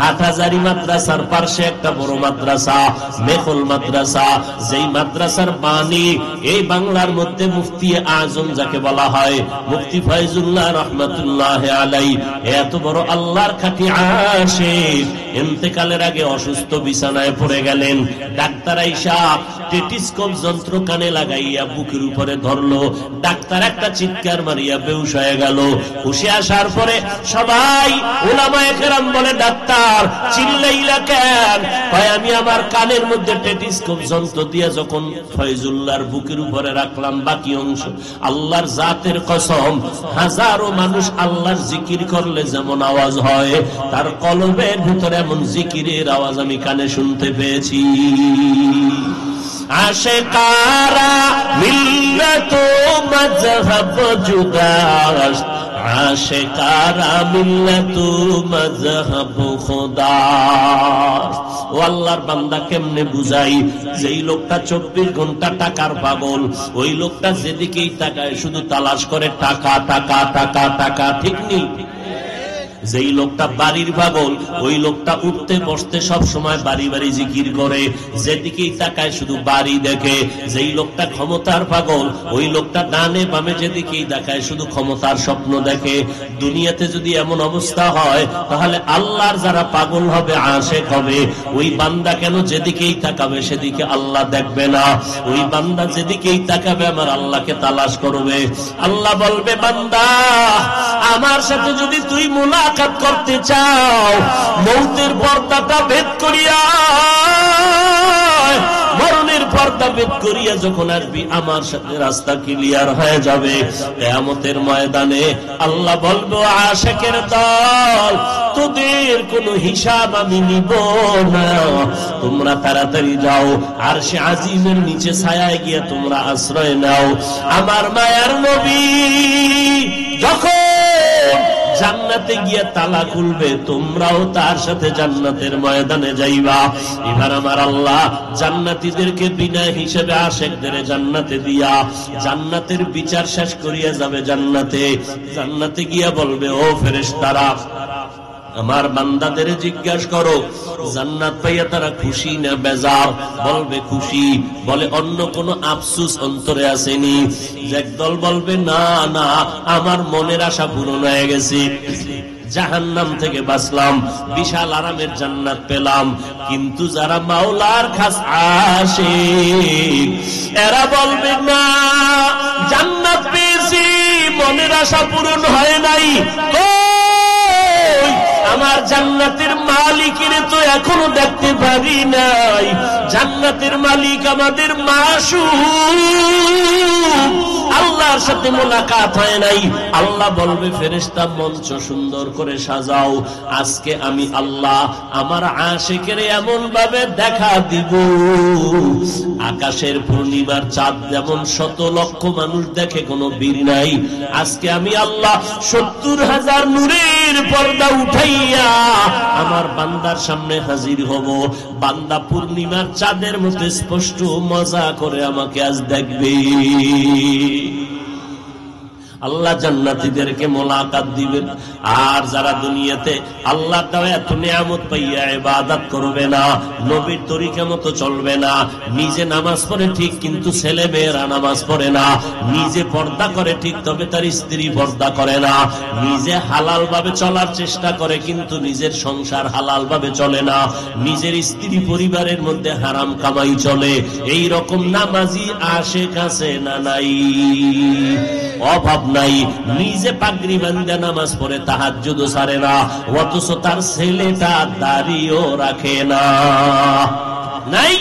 হাটহাজারী মাদ্রাসার পাশে একটা বড় মাদ্রাসা, মেখল মাদ্রাসা, যেই মাদ্রাসার বাণী এই বাংলার মধ্যে মুফতি আজম যাকে বলা হয়, মুফতি ফয়জুল্লাহ রহমাতুল্লাহ আলাই, এত বড় আল্লাহর খাঁটি আশিক ইন্তেকালের আগে অসুস্থ বিছানায় পড়ে গেলেন। ডাক্তার আইসা টেটিস্কোপ যন্ত্র কানে লাগাইয়া বুকের উপরে ধরলো, ডাক্তার একটা চিৎকার মারিয়া বেহুশ হয়ে গেল। হুশে আসার পরে সবাই উলামায়ে কেরাম বলে, ডাক্তার চিল্লাইলা কেন? কয় আমি আমার কানের মধ্যে টেটিস্কোপ যন্ত্র দিয়ে যখন ফয়জুল্লাহর বুকের উপরে রাখলাম বাকি অংশ, আল্লাহর জাতের কসম হাজারো মানুষ আল্লাহর জিকির করলে যেমন আওয়াজ হয় তার কলবের ভিতরে এমন জিকিরের আওয়াজ আমি কানে শুনতে পেয়েছি। আশিকারা মিল্লাত মাযহাব জুদাস, আশিকারা মিল্লাত মাযহাব খোদা। ও আল্লাহর বান্দা কেমনে বুঝাই, যেই লোকটা 24 ঘন্টা টাকার পাগল, ওই লোকটা যেদিকেই তাকায় শুধু তালাশ করে টাকা টাকা টাকা টাকা, ঠিক নেই? যেই লোকটা বাড়ির পাগল, ওই লোকটা উঠতে বসতে সব সময় বাড়ি বাড়ি জিকির করে, যেদিকেই তাকায় শুধু বাড়ি দেখে। যেই লোকটা ক্ষমতার পাগল, ওই লোকটা ডানে বামে যেদিকেই তাকায় শুধু ক্ষমতার স্বপ্ন দেখে। দুনিয়াতে যদি এমন অবস্থা হয় তাহলে আল্লাহর যারা পাগল হবে, আশিক হবে, ওই বান্দা কেন যেদিকেই তাকাবে সেদিকে আল্লাহ দেখবে না? ওই বান্দা যেদিকেই তাকাবে আমার আল্লাহকে তালাশ করবে। আল্লাহ বলবে, বান্দা আমার সাথে যদি তুই মুলাকাত করতে চাও, মৌতের পর্দাটা ভেদ করিয়া, মরণের পর্দা ভেদ করিয়া যখন আসবি আমার সাথে রাস্তা ক্লিয়ার হয়ে যাবে। কিয়ামতের ময়দানে আল্লাহ বলবো, আশিকের দল তোদের কোনো হিসাব আমি নিব না, তোমরা তাড়াতাড়ি যাও আরশে আজিমের নিচে ছায়ায় গিয়ে তোমরা আশ্রয় নাও। আমার মায়ার নবী যখন জান্নাতে গিয়ে তালা খুলবে, তোমরাও তার সাথে জান্নাতের ময়দানে যাইবা। এবার আমার আল্লাহ জান্নাতীদেরকে বিনা হিসেবে আশিকদের জান্নাতে দিয়া জান্নাতের বিচার শেষ করিয়া যাবে জান্নাতে। জান্নাতে গিয়া বলবে, ও ফেরেশতারা আমার বান্দাদের জিজ্ঞাসা করো জান্নাত পাইয়া তারা খুশি না বেজার? বলবে খুশি। বলে অন্য কোন আফসোস অন্তরে আসেনি? একদল বলবে না না, আমার মনের আশা পূরণ হয়ে গেছে, জাহান্নাম থেকে বাঁচলাম, বিশাল আরামের জান্নাত পেলাম। কিন্তু যারা মাওলার খাস আশিক এরা বলবে না, জান্নাত পেয়েছি, মনের আশা পূরণ হয় নাই, আমার জান্নাতের মালিকের তো এখনো দেখতে পারি নাই, জান্নাতের মালিক আমাদের মাসুক, আল্লাহর সাথে মোলাকাত হয় নাই। আল্লাহ বলবে, ফেরেশতা মঞ্চ সুন্দর করে সাজাও, আজকে আমি আল্লাহ আমার আশিকের এমন ভাবে দেখা দিব, আকাশের পূর্ণিমার চাঁদ যেমন 100 লক্ষ মানুষ দেখে কোনো বীর নাই, আজকে আমি আল্লাহ 70,000 নূরের পর্দা উঠাইয়া আমার বান্দার সামনে হাজির হব। বান্দা পূর্ণিমার চাঁদের মতো স্পষ্ট মজা করে আমাকে আজ দেখবে। আল্লাহ জান্নাতীদেরকে মোলাকাত দিবেন। আর যারা দুনিয়াতে আল্লাহর দেওয়া এত নিয়ামত পাইয়া ইবাদত করবে না, নবীর তরিকা মতো চলবে না, নিজে নামাজ পড়ে ঠিক কিন্তু ছেলে মেয়েরা নামাজ পড়ে না, নিজে পর্দা করে ঠিক তবে তার স্ত্রী পর্দা করে না, নিজে হালাল ভাবে চলার চেষ্টা করে কিন্তু নিজের সংসার হালাল ভাবে চলে না, নিজের স্ত্রী পরিবারের মধ্যে হারাম কামাই চলে, এই রকম নামাজি আশেক আছে না নাই? অভাব নাই। নিজে পাগড়ি বাঁধে নামাজ পড়ে তাহাজ্জুদও ছাড়ে না, অথচ তার ছেলেটা দাড়িও রাখে না। নাই,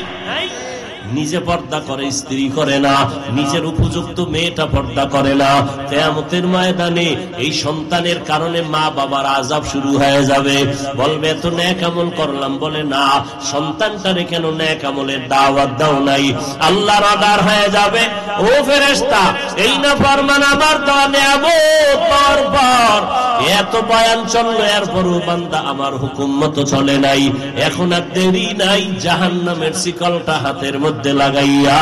নিজে পর্দা করে স্ত্রী করে না, নিজের উপযুক্ত মেয়েটা পর্দা করে না। কিয়ামতের ময়দানে এই সন্তানের কারণে মা বাবার আযাব শুরু হয়ে যাবে। বলবে এত নেক আমল করলাম, বলে না, সন্তানটারে কেন নেক আমলের দাওয়াত দাও নাই? আল্লাহর অর্ডার হয়ে যাবে, ও ফেরেশতা, এই না ফরমান আমার দেওয়া নিয়ামত পাওয়ার পর এত বয়ান চললো, এরপরও বান্দা আমার হুকুম মতো চলে নাই, এখন আর দেরি নাই, জাহান্নামের শিকলটা হাতের মধ্যে লাগাইয়া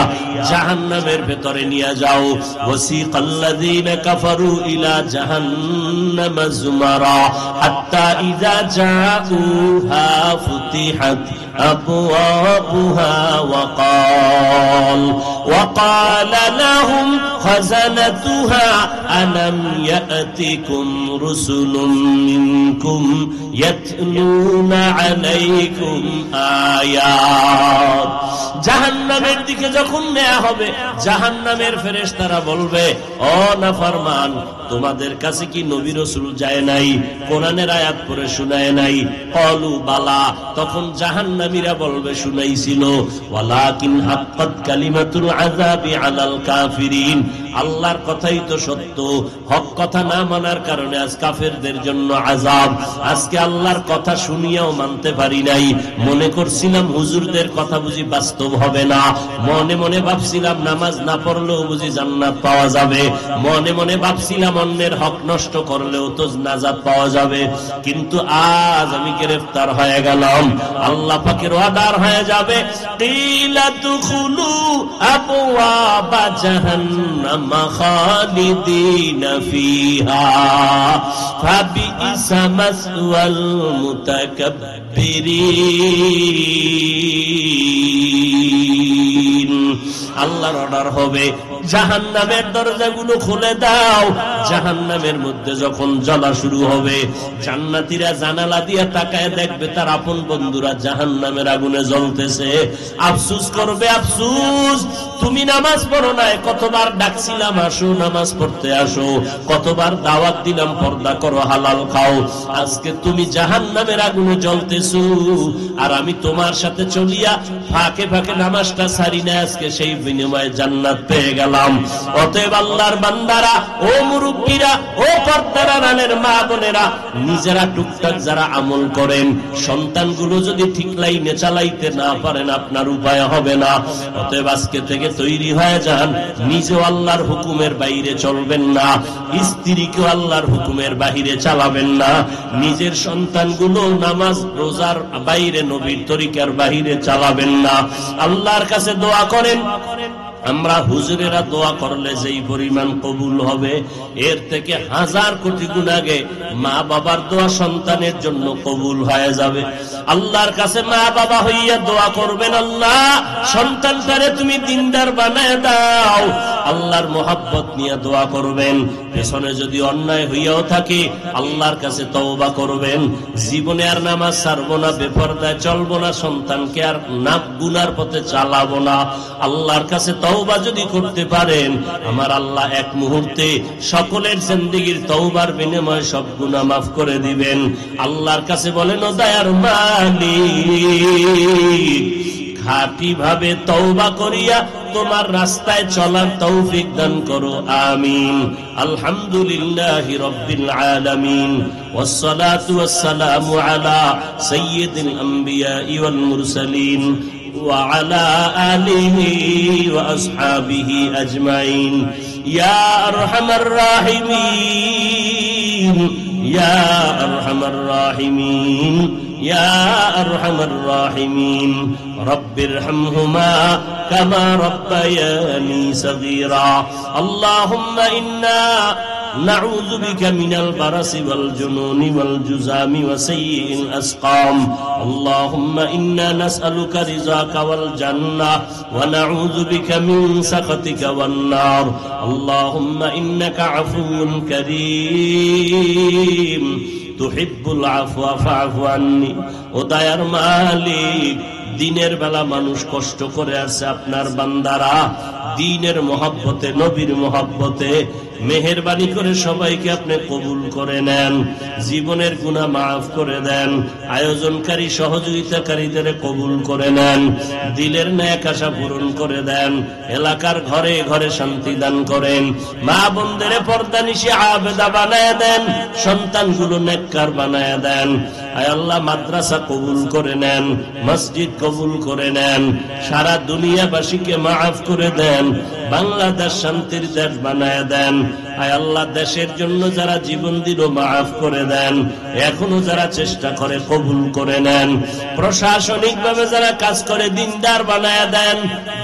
জাহান্নামের ভেতরে নিয়ে যাও। ওয়াসিকাল্লাযীনা কাফারু ইলা জাহান্নামা যুমারা হাত্তা ইযা জাউহা ফুতিহাত আবওয়াবুহা ওয়াকালা লাহুম খাযানাতুহা আলাম ইয়াতিকুম রুসুলুম মিনকুম ইয়াতলুনা আলাইকুম আয়াত। জাহান্নামের দিকে যখন নেওয়া হবে, জাহান্নামের ফেরেশতারা বলবে, ও নাফরমান, তোমাদের কাছে কি নবী রাসূল যায় নাই, কোরআনের আয়াত পড়ে শুনায় নাই? ক্বালু বালা, তখন জাহান্নামীরা বলবে শুনাইছিল। ওয়ালাকিন হাক্কাত কালিমাতুল আযাবি আলাল কাফিরিন, আল্লাহর কথাই তো সত্য, হক কথা না মানার কারণে আজ কাফেরদের জন্য আযাব। আজকে আল্লাহর কথা শুনিয়াও মানতে পারি নাই, মনে করছিলাম হুজুরদের কথা বুঝি বাস্তব হবে না, মনে মনে ভাবছিলাম নামাজ না পড়লেও বুঝি জান্নাত পাওয়া যাবে, মনে মনে ভাবছিলাম অন্যের হক নষ্ট করলেও তো নাজাত পাওয়া যাবে, কিন্তু আজ আমি গ্রেফতার হয়ে গেলাম। আল্লাহ পাকের অর্ডার হয়ে যাবে, কিলা দুখুলু আবওয়াবা জাহান্নাম খালিদিনা ফিহা ফাবিইসা মাসওয়াল মুতাকাব্বিরিন। আল্লাহর অর্ডার হবে, জাহান্নামের দরজাগুলো খুলে দাও। জাহান্নামের মধ্যে যখন জ্বলা শুরু হবে, জান্নাতীরা জানালা দিয়ে তাকায় দেখবে তার আপন বন্ধুরা জাহান্নামের আগুনে জ্বলতেছে। আফসোস করবে, আফসোস, তুমি নামাজ পড়ো নাই, কতবার ডাকছিলাম আসো নামাজ পড়তে আসো, কতবার দাওয়াত দিলাম পর্দা করো হালাল খাও, আজকে তুমি জাহান্নামের আগুনে জ্বলতেছো, আর আমি তোমার সাথে চলিয়া ফাঁকে ফাঁকে নামাজটা ছাড়ি না, আজকে সেই বিনিময়ে জান্নাত পেয়ে গেলাম। অতএব আল্লাহর বান্দারা, ও মুরব্বীরা, ও পর্দার আড়ালের মা বোনেরা, নিজেরা টুকটাক যারা আমল করেন, সন্তানগুলো যদি ঠিক লাইনে চালাইতে না পারেন আপনার উপায় হবে না। অতএব আজকে থেকে তৈরি হয়ে যান, নিজেও আল্লাহর হুকুমের বাইরে চলবেন না, স্ত্রীকেও আল্লাহর হুকুমের বাইরে চালাবেন না, নিজের সন্তানগুলো নামাজ রোজার বাইরে নবীর তরিকার বাইরে চালাবেন না। আল্লাহর কাছে দোয়া করেন, আমরা হুজুরেরা দোয়া করলে যেই পরিমাণ কবুল হবে, এর থেকে 1000 কোটি গুণ আগে মা বাবার দোয়া সন্তানের জন্য কবুল হয়ে যাবে। আল্লাহর কাছে মা বাবা হইয়া দোয়া করবেন, আল্লাহ সন্তানটারে তুমি দিনদার বানায় দাও। আল্লাহর মোহাব্বত নিয়ে দোয়া করবেন। পেছনে যদি অন্যায় হইয়াও থাকে আল্লাহর কাছে তওবা করবেন, জীবনে আর নামাজ ছাড়বো না, বেপরদায় চলবো না, সন্তানকে আর না গুনার পথে চালাবো না। আল্লাহর কাছে তওবা যদি করতে পারেন, আমার আল্লাহ এক মুহূর্তে সকলের জিন্দেগীর তওবার বিনিময়ে সব গুনাহ মাফ করে দিবেন। আল্লাহর কাছে বলেন, ও দয়ার মালিক, খাঁটি ভাবে তওবা করিয়া তোমার রাস্তায় চলার তৌফিক দান করো, আমিন। আলহামদুলিল্লাহি রাব্বিল আলামিন, ওয়াসসালাতু ওয়াসসালামু আলা সাইয়্যিদিল আমবিয়া ওয়াল মুরসালিন ওয়া আলা আলিহি ওয়া আসহাবিহি আজমাইন। ইয়া আরহামার রাহিমিন, ইয়া আরহামার রাহিমিন, ইয়া আরহামার রাহিমিন। রব্বিরহামহুমা কামা রাব্বায়ানি সগীরা। আল্লাহুম্মা ইন্না নাউযু বিকা মিনাল বারাসি ওয়াল জুনুনি ওয়াল জুযামি ওয়া সাইয়্যিল আসকাম আল্লাহুম্মা ইন্না নাসআলুকা রিযাকা ওয়াল জান্নাহ ওয়া নাউযু বিকা মিন সাখাতিকা ওয়ান নার আল্লাহুম্মা ইন্নাকা আফুউন কারীম তুহিব্বুল আফওয়া ফা'ফু আন্নি। ও দয়ার মালিক, দিনের বেলা মানুষ কষ্ট করে আছে, আপনার বান্দারা দ্বীনের মহব্বতে, নবীর মহব্বতে মেহেরবানি করে সবাইকে আপনি কবুল করে নেন, জীবনের গুনাহ মাফ করে দেন, আয়োজনকারী সহযোগিতাকারীদের কবুল করে নেন, দিলের নেক আশা পূরণ করে দেন, এলাকার ঘরে ঘরে শান্তি দান করেন, মা বোনদের পর্দানিশি আবেদা বানায় দেন, সন্তানগুলো নেককার বানায় দেন। আয় আল্লাহ, মাদ্রাসা কবুল করে নেন, মসজিদ কবুল করে নেন, সারা দুনিয়াবাসীকে মাফ করে দেন, বাংলাদেশ শান্তির দেশ বানায় দেন। আয় আল্লাহ, দেশের জন্য যারা জীবন দিল মাফ করে দেন, এখনো যারা চেষ্টা করে কবুল করে নেন, প্রশাসনিক ভাবে যারা কাজ করে দিনদার বানায় দেন,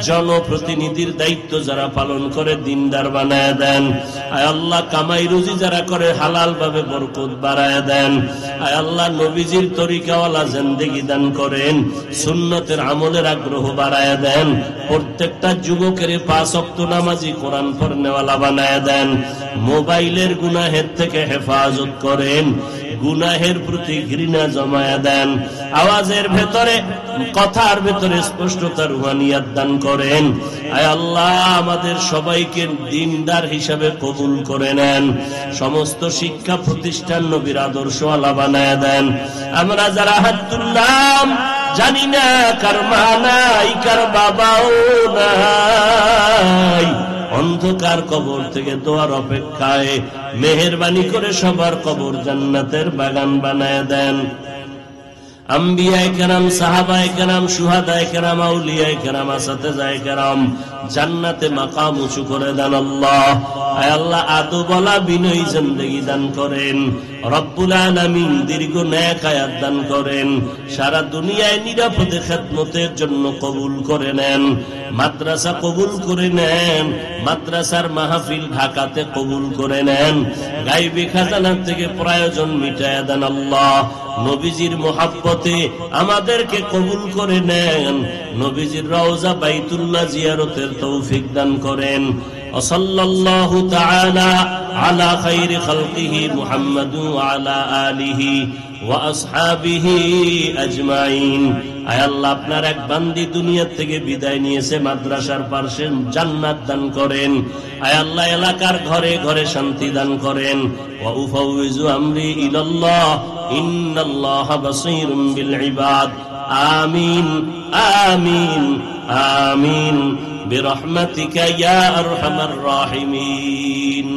জনপ্রতিনিধির দায়িত্ব যারা পালন করে দিনদার বানায় দেন। আয় আল্লাহ, কামাই রুজি যারা করে হালাল ভাবে বরকত বাড়ায় দেন। আয় আল্লাহ, নবীজির তরিকাওয়ালা জিন্দেগি দান করেন, সুন্নতের আমলের আগ্রহ বাড়ায় দেন, প্রত্যেকটা যুবকের 5 ওয়াক্ত নামাজি, কোরআন পড়নেওয়ালা বানায় দেন, মোবাইলের গুনাহের থেকে হেফাজত করেন, গুনাহের প্রতি ঘৃণা জমায়া দেন, আওয়াজের ভেতরে, কথার ভেতরে স্পষ্টতা, রুহানিয়াত দান করেন। আয় আল্লাহ, আমাদের সবাইকে দিনদার হিসাবে কবুল করে নেন, সমস্ত শিক্ষা প্রতিষ্ঠান নবীর আদর্শওয়ালা বানায় দেন। আমরা যারা হাত তুললাম, জানি না কার মা নাই, কার বাবাও নাই, অন্ধকার কবর থেকে দোয়ার অপেক্ষায়, মেহেরবানি করে সবার কবর জান্নাতের বাগান বানায় দেন। আম্বিয়ায়ে কেরাম, সাহাবায়ে কেরাম, শুহাদায়ে কেরাম, আউলিয়ায়ে কেরাম, আসাতেজায়ে কেরাম জান্নাতে মাকাম উঁচু করে দেন আল্লাহ। আয় আল্লাহ, আদবওয়ালা বিনয়ী জিন্দেগি দান করেন, রব্বুল আলামিন দীর্ঘ নেক হায়াত দান করেন, সারা দুনিয়ায় নিরাপদে খেদমতের জন্য কবুল করে নেন, মাদ্রাসা কবুল করে নেন, মাদ্রাসার মাহফিল ঢাকাতে কবুল করে নেন, গায়বী খাজানা থেকে প্রয়োজন মিটায়া দেন আল্লাহ। নবীজির মুহাব্বতে আমাদেরকে কবুল করে নেন, নবীজির রওজা বাইতুল্লাহ জিয়ারতের তৌফিক দান করেন। সাল্লাল্লাহু তাআলা আলা খায়রি খালকিহি মুহাম্মাদ ওয়া আলা আলিহি ওয়া আসহাবিহি আজমাইন। আয় আল্লাহ, আপনার এক বান্দি দুনিয়া থেকে বিদায় নিয়েছে, মাদ্রাসার পাশে জান্নাত দান করেন। আয় আল্লাহ, এলাকার ঘরে ঘরে শান্তি দান করেন। ওয়া উফাউযু আমরি ইলাল্লাহ ইন্নাল্লাহা বাসীরুম বিল ইবাদ। আমিন আমিন আমিন বিরহমাতিকা ইয়া আরহামার রাহিমিন।